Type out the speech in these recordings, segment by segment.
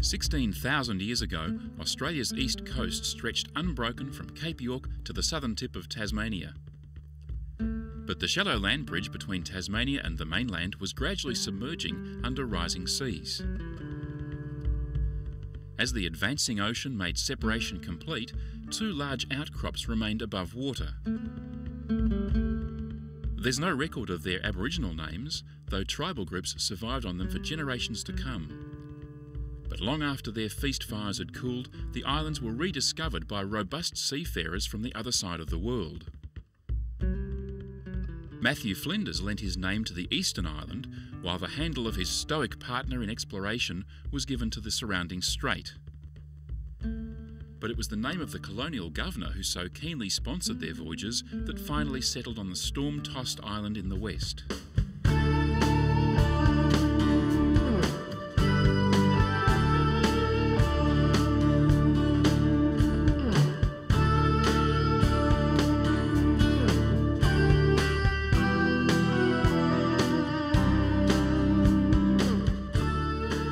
16,000 years ago, Australia's east coast stretched unbroken from Cape York to the southern tip of Tasmania. But the shallow land bridge between Tasmania and the mainland was gradually submerging under rising seas. As the advancing ocean made separation complete, two large outcrops remained above water. There's no record of their Aboriginal names, though tribal groups survived on them for generations to come. But long after their feast fires had cooled, the islands were rediscovered by robust seafarers from the other side of the world. Matthew Flinders lent his name to the eastern island, while the handle of his stoic partner in exploration was given to the surrounding strait. But it was the name of the colonial governor who so keenly sponsored their voyages that finally settled on the storm-tossed island in the west.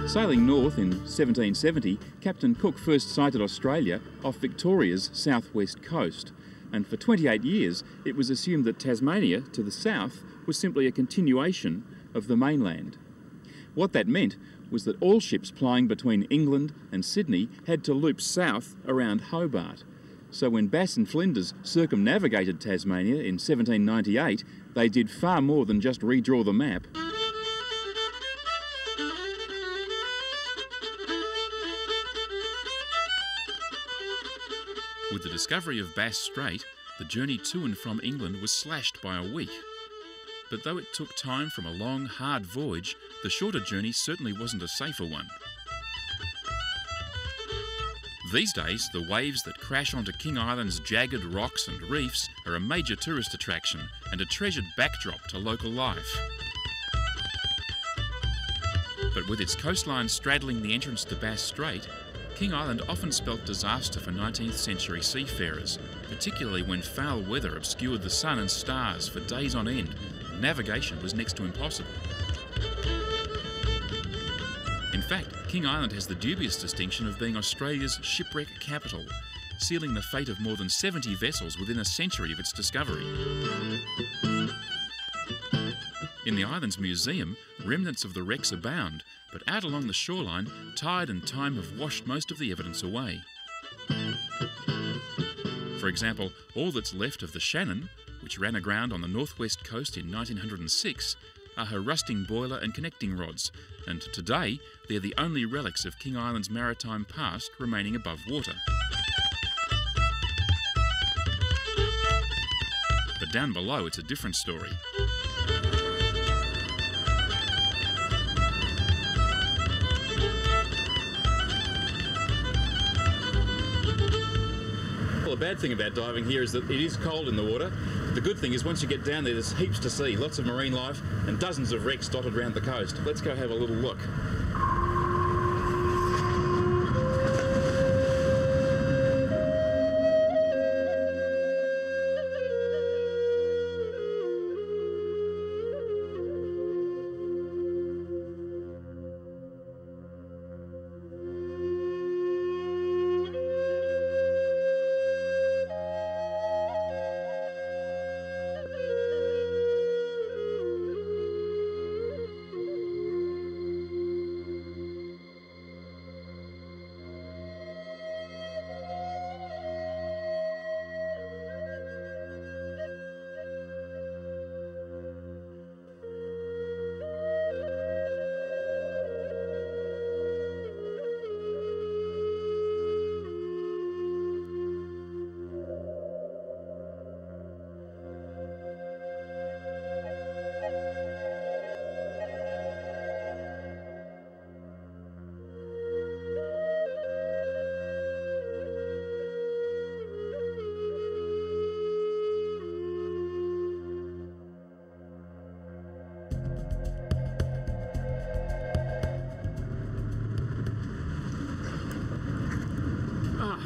Sailing north in 1770, Captain Cook first sighted Australia off Victoria's southwest coast, and for 28 years it was assumed that Tasmania, to the south, was simply a continuation of the mainland. What that meant was that all ships plying between England and Sydney had to loop south around Hobart. So when Bass and Flinders circumnavigated Tasmania in 1798, they did far more than just redraw the map. With the discovery of Bass Strait, the journey to and from England was slashed by a week. But though it took time from a long, hard voyage, the shorter journey certainly wasn't a safer one. These days, the waves that crash onto King Island's jagged rocks and reefs are a major tourist attraction and a treasured backdrop to local life. But with its coastline straddling the entrance to Bass Strait, King Island often spelt disaster for 19th century seafarers, particularly when foul weather obscured the sun and stars for days on end. Navigation was next to impossible. In fact, King Island has the dubious distinction of being Australia's shipwreck capital, sealing the fate of more than 70 vessels within a century of its discovery. In the island's museum, remnants of the wrecks abound, but out along the shoreline, tide and time have washed most of the evidence away. For example, all that's left of the Shannon, which ran aground on the northwest coast in 1906, are her rusting boiler and connecting rods, and today they're the only relics of King Island's maritime past remaining above water. But down below, it's a different story. The bad thing about diving here is that it is cold in the water. The good thing is once you get down there, there's heaps to see, lots of marine life and dozens of wrecks dotted around the coast. Let's go have a little look.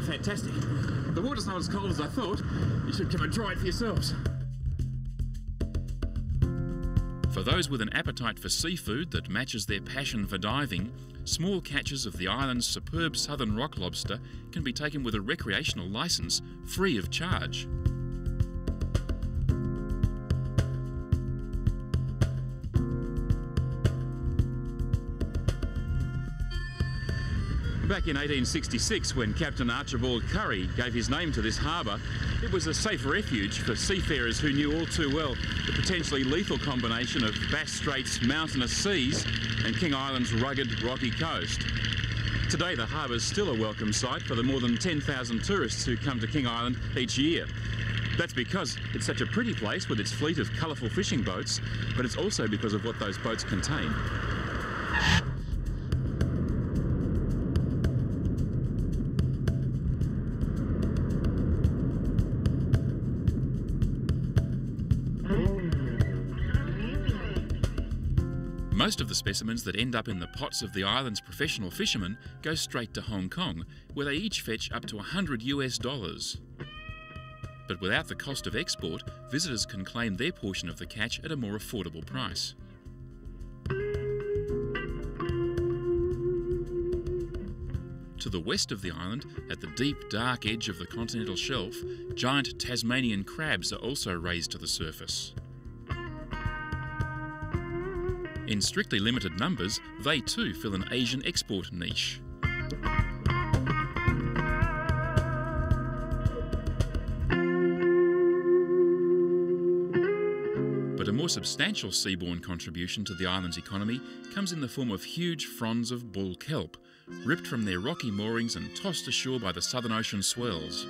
Fantastic. The water's not as cold as I thought. You should come and try it for yourselves. For For those with an appetite for seafood that matches their passion for diving, small catches of the island's superb southern rock lobster can be taken with a recreational licence, free of charge. Back in 1866, when Captain Archibald Currie gave his name to this harbour, it was a safe refuge for seafarers who knew all too well the potentially lethal combination of Bass Strait's mountainous seas and King Island's rugged, rocky coast. Today, the harbour is still a welcome sight for the more than 10,000 tourists who come to King Island each year. That's because it's such a pretty place with its fleet of colourful fishing boats, but it's also because of what those boats contain. Most of the specimens that end up in the pots of the island's professional fishermen go straight to Hong Kong, where they each fetch up to $100 US. But without the cost of export, visitors can claim their portion of the catch at a more affordable price. To the west of the island, at the deep, dark edge of the continental shelf, giant Tasmanian crabs are also raised to the surface. In strictly limited numbers, they too fill an Asian export niche. But a more substantial seaborne contribution to the island's economy comes in the form of huge fronds of bull kelp, ripped from their rocky moorings and tossed ashore by the Southern Ocean swells.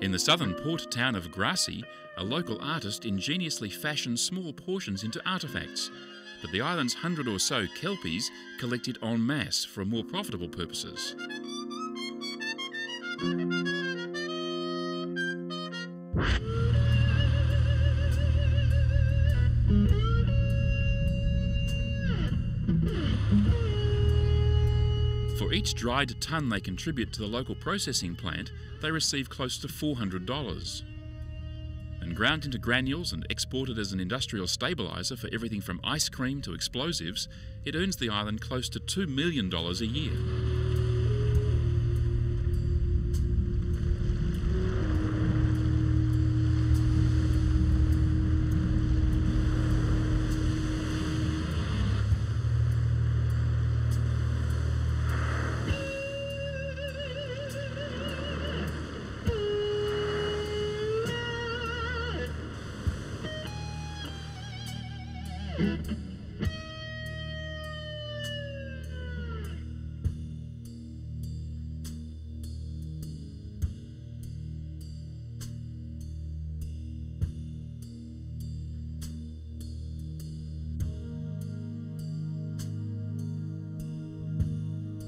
In the southern port town of Grassy, a local artist ingeniously fashioned small portions into artefacts, but the island's 100 or so kelpies collect it en masse for more profitable purposes. For each dried tonne they contribute to the local processing plant, they receive close to $400. And ground into granules and exported as an industrial stabiliser for everything from ice cream to explosives, it earns the island close to $2 million a year.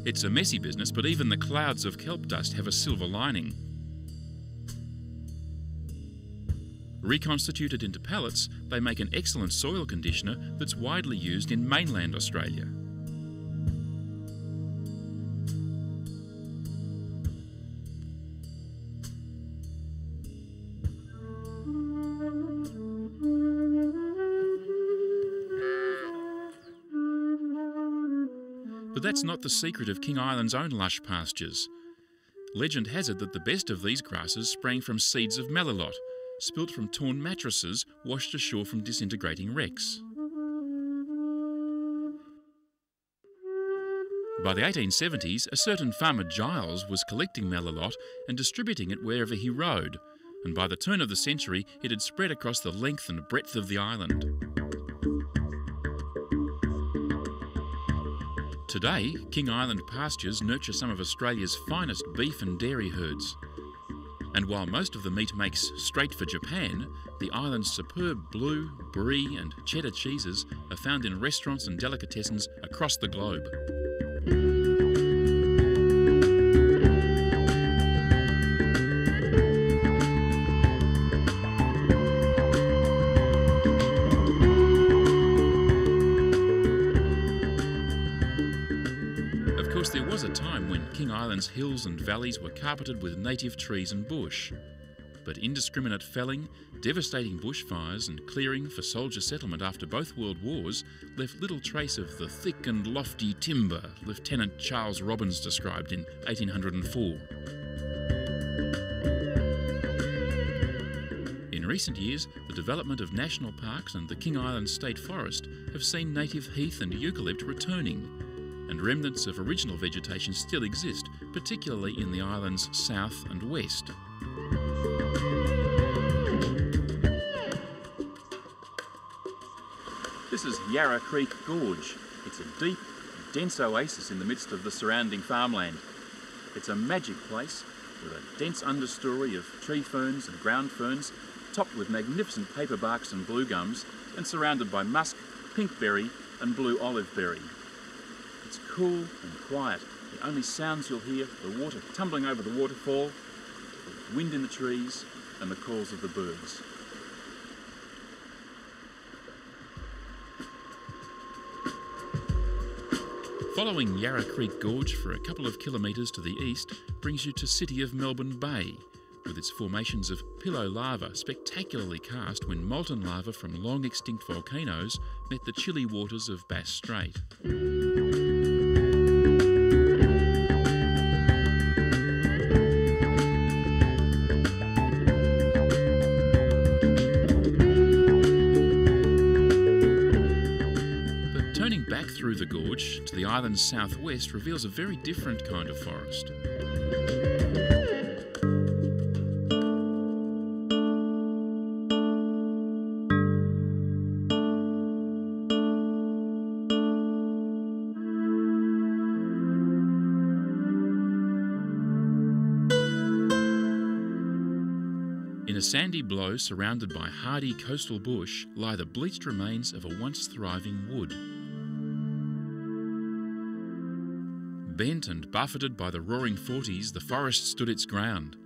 It's a messy business, but even the clouds of kelp dust have a silver lining. Reconstituted into pellets, they make an excellent soil conditioner that's widely used in mainland Australia. But that's not the secret of King Island's own lush pastures. Legend has it that the best of these grasses sprang from seeds of melilot, spilt from torn mattresses washed ashore from disintegrating wrecks. By the 1870s, a certain farmer Giles was collecting melilot and distributing it wherever he rode, and by the turn of the century it had spread across the length and breadth of the island. Today, King Island pastures nurture some of Australia's finest beef and dairy herds. And while most of the meat makes straight for Japan, the island's superb blue, brie and cheddar cheeses are found in restaurants and delicatessens across the globe. island's hills and valleys were carpeted with native trees and bush. But indiscriminate felling, devastating bushfires and clearing for soldier settlement after both world wars left little trace of the thick and lofty timber Lieutenant Charles Robbins described in 1804. In recent years, the development of national parks and the King Island State Forest have seen native heath and eucalypt returning, and remnants of original vegetation still exist, particularly in the island's south and west. This is Yarra Creek Gorge. It's a deep, dense oasis in the midst of the surrounding farmland. It's a magic place with a dense understory of tree ferns and ground ferns, topped with magnificent paperbarks and blue gums, and surrounded by musk, pinkberry and blue oliveberry. It's cool and quiet. The only sounds you'll hear are the water tumbling over the waterfall, the wind in the trees and the calls of the birds. Following Yarra Creek Gorge for a couple of kilometres to the east brings you to City of Melbourne Bay, with its formations of pillow lava spectacularly cast when molten lava from long extinct volcanoes met the chilly waters of Bass Strait. Back through the gorge to the island's southwest reveals a very different kind of forest. In a sandy blow surrounded by hardy coastal bush lie the bleached remains of a once thriving wood. Bent and buffeted by the roaring 40s, the forest stood its ground.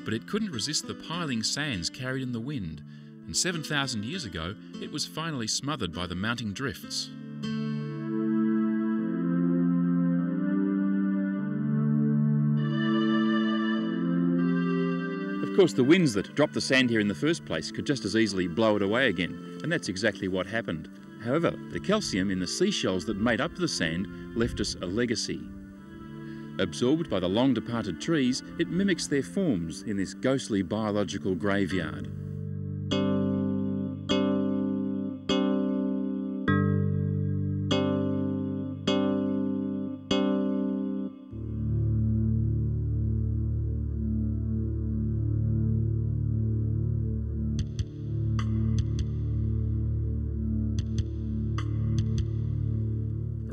But it couldn't resist the piling sands carried in the wind, and 7,000 years ago it was finally smothered by the mounting drifts. Of course, the winds that dropped the sand here in the first place could just as easily blow it away again, and that's exactly what happened. However, the calcium in the seashells that made up the sand left us a legacy. Absorbed by the long-departed trees, it mimics their forms in this ghostly biological graveyard.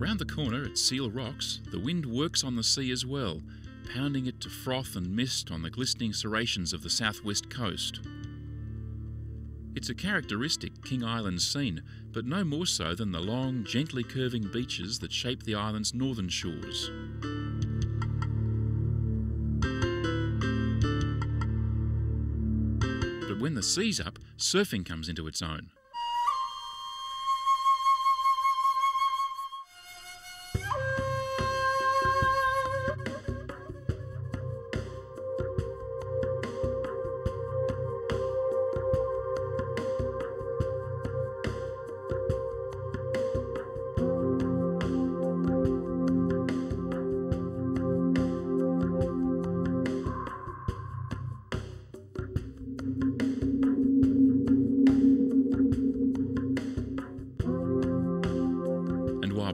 Around the corner at Seal Rocks, the wind works on the sea as well, pounding it to froth and mist on the glistening serrations of the southwest coast. It's a characteristic King Island scene, but no more so than the long, gently curving beaches that shape the island's northern shores. But when the sea's up, surfing comes into its own.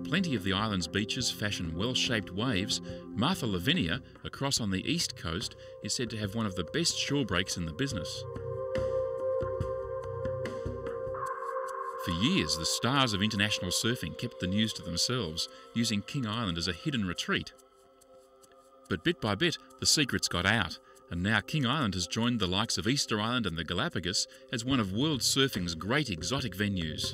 Plenty of the island's beaches fashion well-shaped waves, Martha Lavinia, across on the east coast, is said to have one of the best shore breaks in the business. For years, the stars of international surfing kept the news to themselves, using King Island as a hidden retreat. But bit by bit, the secrets got out, and now King Island has joined the likes of Easter Island and the Galapagos as one of world surfing's great exotic venues.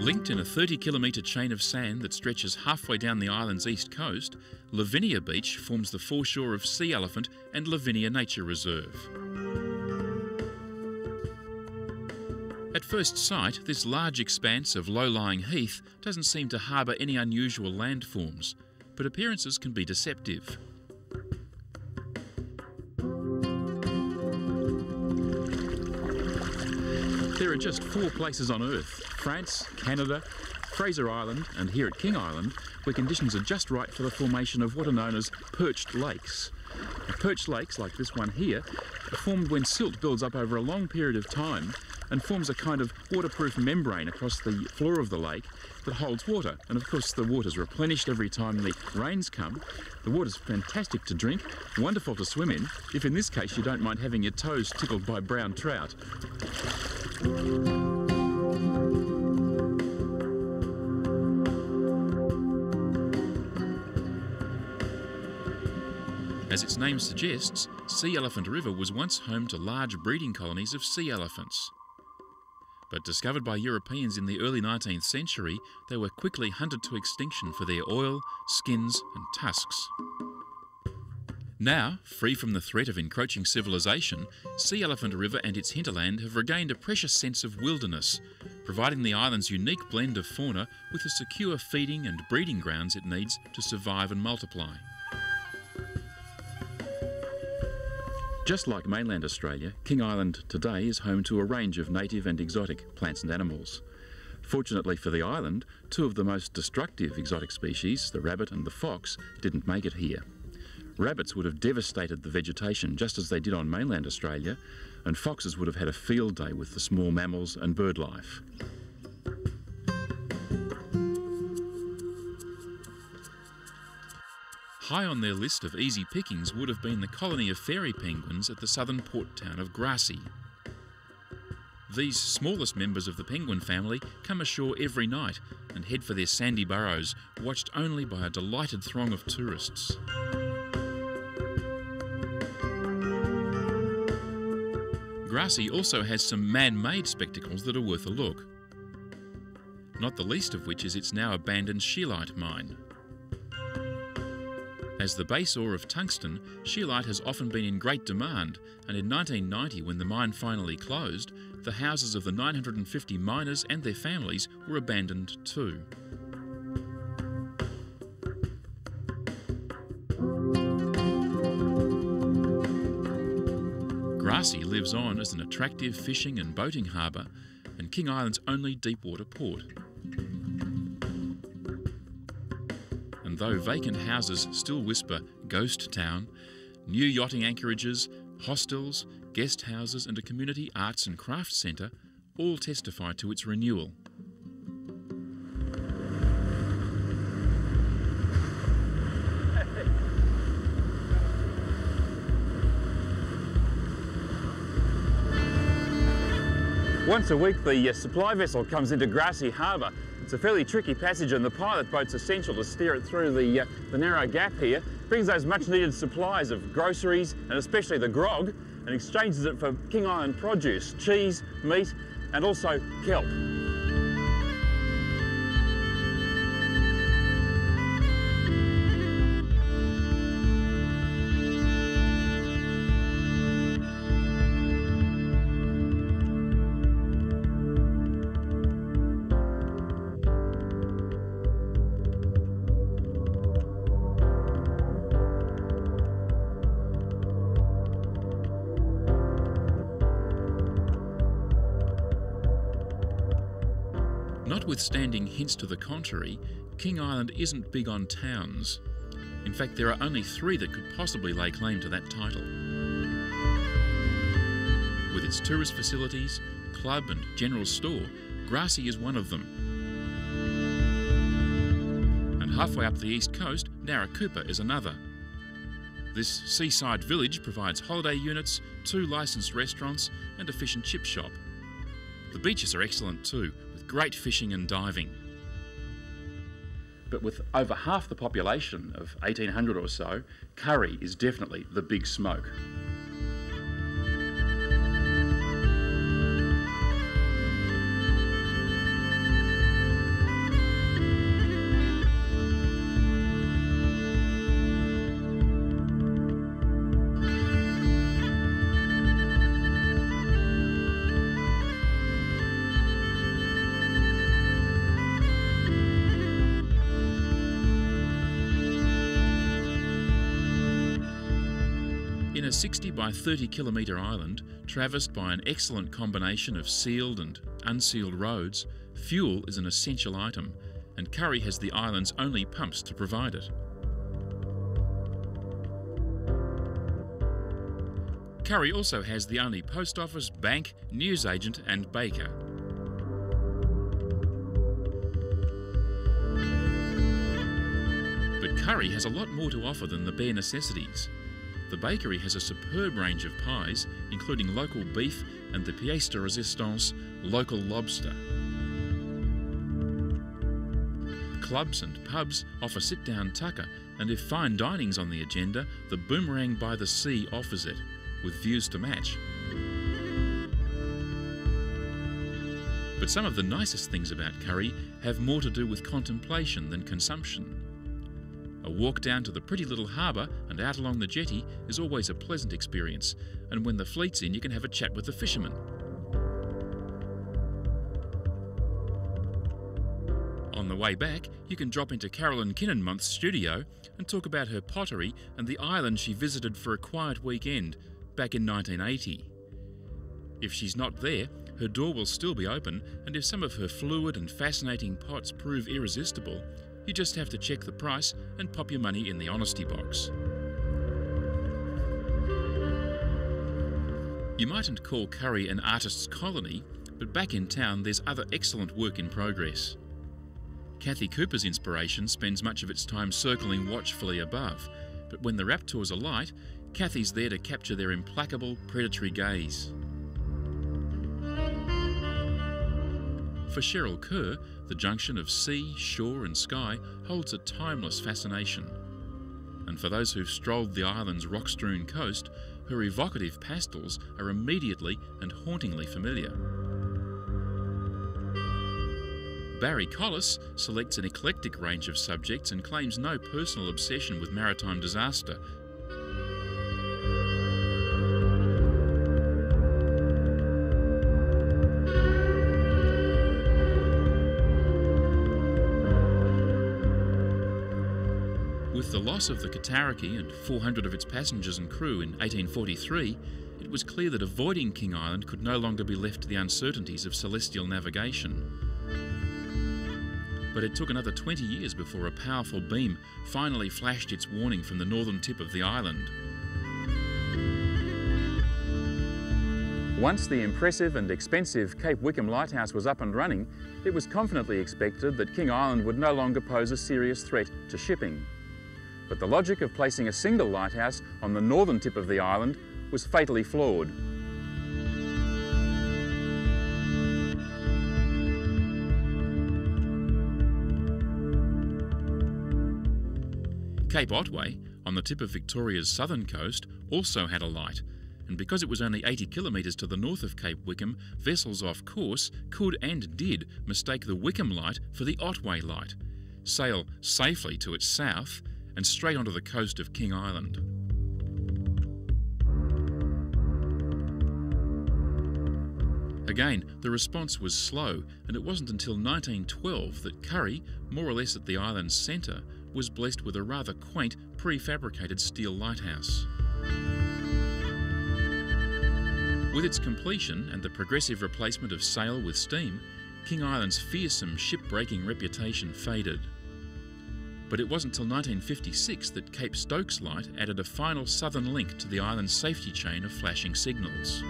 Linked in a 30-kilometre chain of sand that stretches halfway down the island's east coast, Lavinia Beach forms the foreshore of Sea Elephant and Lavinia Nature Reserve. At first sight, this large expanse of low-lying heath doesn't seem to harbour any unusual landforms, but appearances can be deceptive. There are just 4 places on Earth, France, Canada, Fraser Island and here at King Island, where conditions are just right for the formation of what are known as perched lakes. Now, perched lakes, like this one here, are formed when silt builds up over a long period of time and forms a kind of waterproof membrane across the floor of the lake that holds water. And of course the water's replenished every time the rains come. The water's fantastic to drink, wonderful to swim in, if in this case you don't mind having your toes tickled by brown trout. As its name suggests, Sea Elephant River was once home to large breeding colonies of sea elephants. But discovered by Europeans in the early 19th century, they were quickly hunted to extinction for their oil, skins and tusks. Now, free from the threat of encroaching civilization, Sea Elephant River and its hinterland have regained a precious sense of wilderness, providing the island's unique blend of fauna with the secure feeding and breeding grounds it needs to survive and multiply. Just like mainland Australia, King Island today is home to a range of native and exotic plants and animals. Fortunately for the island, 2 of the most destructive exotic species, the rabbit and the fox, didn't make it here. Rabbits would have devastated the vegetation just as they did on mainland Australia, and foxes would have had a field day with the small mammals and bird life. High on their list of easy pickings would have been the colony of fairy penguins at the southern port town of Grassy. These smallest members of the penguin family come ashore every night and head for their sandy burrows, watched only by a delighted throng of tourists. Grassy also has some man-made spectacles that are worth a look, not the least of which is its now abandoned scheelite mine. As the base ore of tungsten, scheelite has often been in great demand, and in 1990, when the mine finally closed, the houses of the 950 miners and their families were abandoned too. Grassy lives on as an attractive fishing and boating harbour, and King Island's only deep-water port. And though vacant houses still whisper ghost town, new yachting anchorages, hostels, guest houses and a community arts and crafts centre all testify to its renewal. Once a week the supply vessel comes into Grassy Harbour. It's a fairly tricky passage and the pilot boat's essential to steer it through the narrow gap here. Brings those much needed supplies of groceries and especially the grog and exchanges it for King Island produce, cheese, meat and also kelp. Notwithstanding hints to the contrary, King Island isn't big on towns. In fact, there are only 3 that could possibly lay claim to that title. With its tourist facilities, club and general store, Grassy is one of them. And halfway up the east coast, Narracoopa is another. This seaside village provides holiday units, 2 licensed restaurants and a fish and chip shop. The beaches are excellent too, great fishing and diving. But with over half the population of 1,800 or so, Currie is definitely the big smoke. a 60 by 30 kilometre island, traversed by an excellent combination of sealed and unsealed roads, fuel is an essential item, and Currie has the island's only pumps to provide it. Currie also has the only post office, bank, newsagent and baker. But Currie has a lot more to offer than the bare necessities. The bakery has a superb range of pies, including local beef and the pièce de résistance, local lobster. Clubs and pubs offer sit-down tucker, and if fine dining's on the agenda, the Boomerang by the Sea offers it, with views to match. But some of the nicest things about Currie have more to do with contemplation than consumption. A walk down to the pretty little harbour and out along the jetty is always a pleasant experience, and when the fleet's in you can have a chat with the fishermen. On the way back, you can drop into Carolyn Kinnenmonth's studio and talk about her pottery and the island she visited for a quiet weekend back in 1980. If she's not there, her door will still be open, and if some of her fluid and fascinating pots prove irresistible, you just have to check the price and pop your money in the honesty box. You mightn't call Currie an artist's colony, but back in town there's other excellent work in progress. Kathy Cooper's inspiration spends much of its time circling watchfully above, but when the raptors alight, Kathy's there to capture their implacable, predatory gaze. For Cheryl Kerr, the junction of sea, shore and sky holds a timeless fascination. And for those who've strolled the island's rock-strewn coast, her evocative pastels are immediately and hauntingly familiar. Barry Collis selects an eclectic range of subjects and claims no personal obsession with maritime disaster. With the loss of the Cataraqui and 400 of its passengers and crew in 1843, it was clear that avoiding King Island could no longer be left to the uncertainties of celestial navigation. But it took another 20 years before a powerful beam finally flashed its warning from the northern tip of the island. Once the impressive and expensive Cape Wickham Lighthouse was up and running, it was confidently expected that King Island would no longer pose a serious threat to shipping. But the logic of placing a single lighthouse on the northern tip of the island was fatally flawed. Cape Otway, on the tip of Victoria's southern coast, also had a light, and because it was only 80 kilometres to the north of Cape Wickham, vessels off course could and did mistake the Wickham light for the Otway light, sail safely to its south, and straight onto the coast of King Island. Again, the response was slow, and it wasn't until 1912 that Currie, more or less at the island's centre, was blessed with a rather quaint, prefabricated steel lighthouse. With its completion and the progressive replacement of sail with steam, King Island's fearsome ship-breaking reputation faded. But it wasn't until 1956 that Cape Stokes Light added a final southern link to the island's safety chain of flashing signals.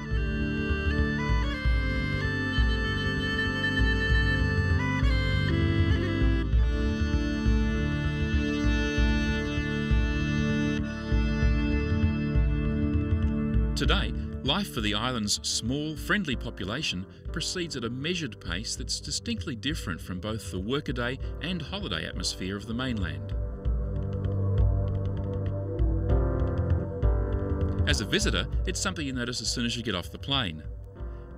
Today, life for the island's small, friendly population proceeds at a measured pace that's distinctly different from both the workaday and holiday atmosphere of the mainland. As a visitor, it's something you notice as soon as you get off the plane.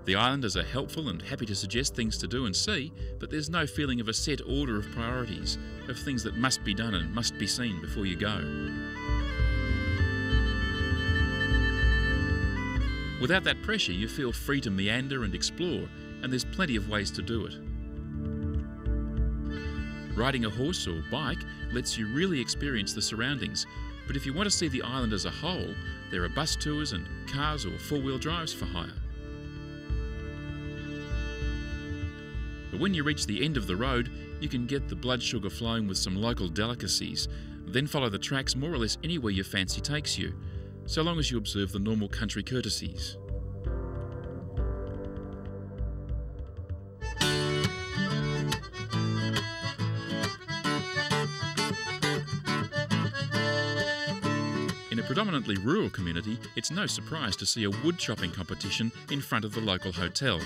The islanders are helpful and happy to suggest things to do and see, but there's no feeling of a set order of priorities, of things that must be done and must be seen before you go. Without that pressure, you feel free to meander and explore, and there's plenty of ways to do it. Riding a horse or bike lets you really experience the surroundings, but if you want to see the island as a whole, There are bus tours and cars or four-wheel drives for hire. But when you reach the end of the road, you can get the blood sugar flowing with some local delicacies, then follow the tracks more or less anywhere your fancy takes you, so long as you observe the normal country courtesies. In a predominantly rural community, it's no surprise to see a wood chopping competition in front of the local hotel.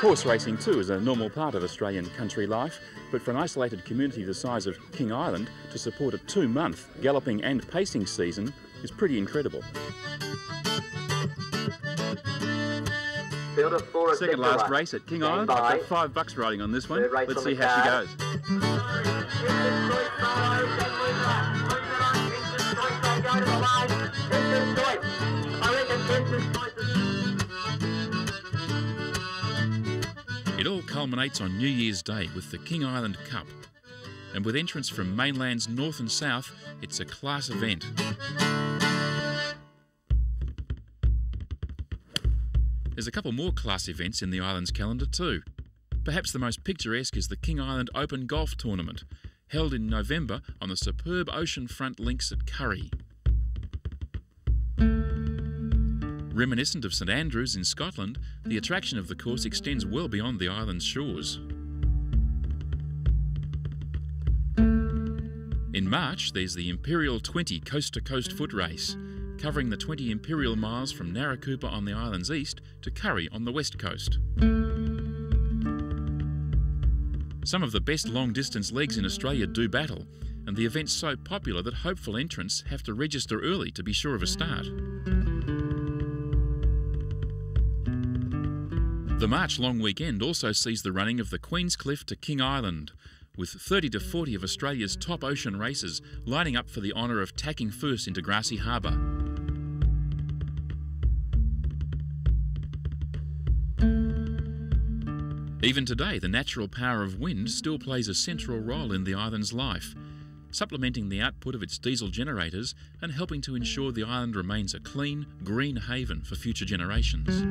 Horse racing too is a normal part of Australian country life, but for an isolated community the size of King Island to support a 2-month galloping and pacing season is pretty incredible. Second last race at King Island. I've got $5 riding on this one. Let's see how she goes. It all culminates on New Year's Day with the King Island Cup. And with entrants from mainland's north and south, it's a class event. There's a couple more class events in the island's calendar too. Perhaps the most picturesque is the King Island Open Golf Tournament, held in November on the superb oceanfront links at Currie. Reminiscent of St Andrews in Scotland, the attraction of the course extends well beyond the island's shores. In March, there's the Imperial 20 coast-to-coast foot race, covering the 20 imperial miles from Narracoopa on the island's east to Currie on the west coast. Some of the best long-distance legs in Australia do battle, and the event's so popular that hopeful entrants have to register early to be sure of a start. The March long weekend also sees the running of the Queen's Cliff to King Island, with 30 to 40 of Australia's top ocean racers lining up for the honour of tacking first into Grassy Harbour. Even today, the natural power of wind still plays a central role in the island's life, supplementing the output of its diesel generators and helping to ensure the island remains a clean, green haven for future generations.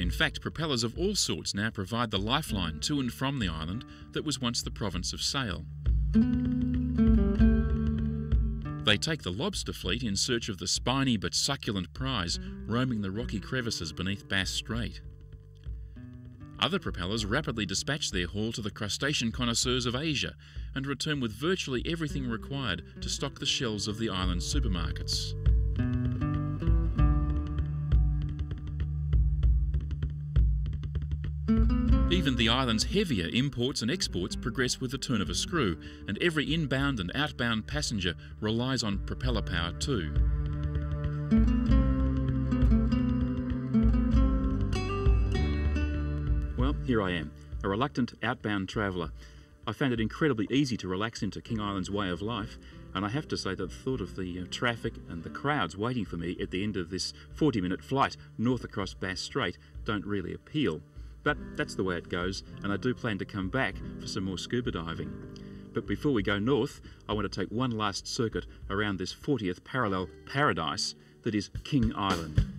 In fact, propellers of all sorts now provide the lifeline to and from the island that was once the province of sail. They take the lobster fleet in search of the spiny but succulent prize roaming the rocky crevices beneath Bass Strait. Other propellers rapidly dispatch their haul to the crustacean connoisseurs of Asia and return with virtually everything required to stock the shelves of the island's supermarkets. Even the island's heavier imports and exports progress with the turn of a screw, and every inbound and outbound passenger relies on propeller power too. Well, here I am, a reluctant outbound traveller. I found it incredibly easy to relax into King Island's way of life, and I have to say that the thought of the traffic and the crowds waiting for me at the end of this 40-minute flight north across Bass Strait don't really appeal. But that's the way it goes, and I do plan to come back for some more scuba diving. But before we go north, I want to take one last circuit around this 40th parallel paradise that is King Island.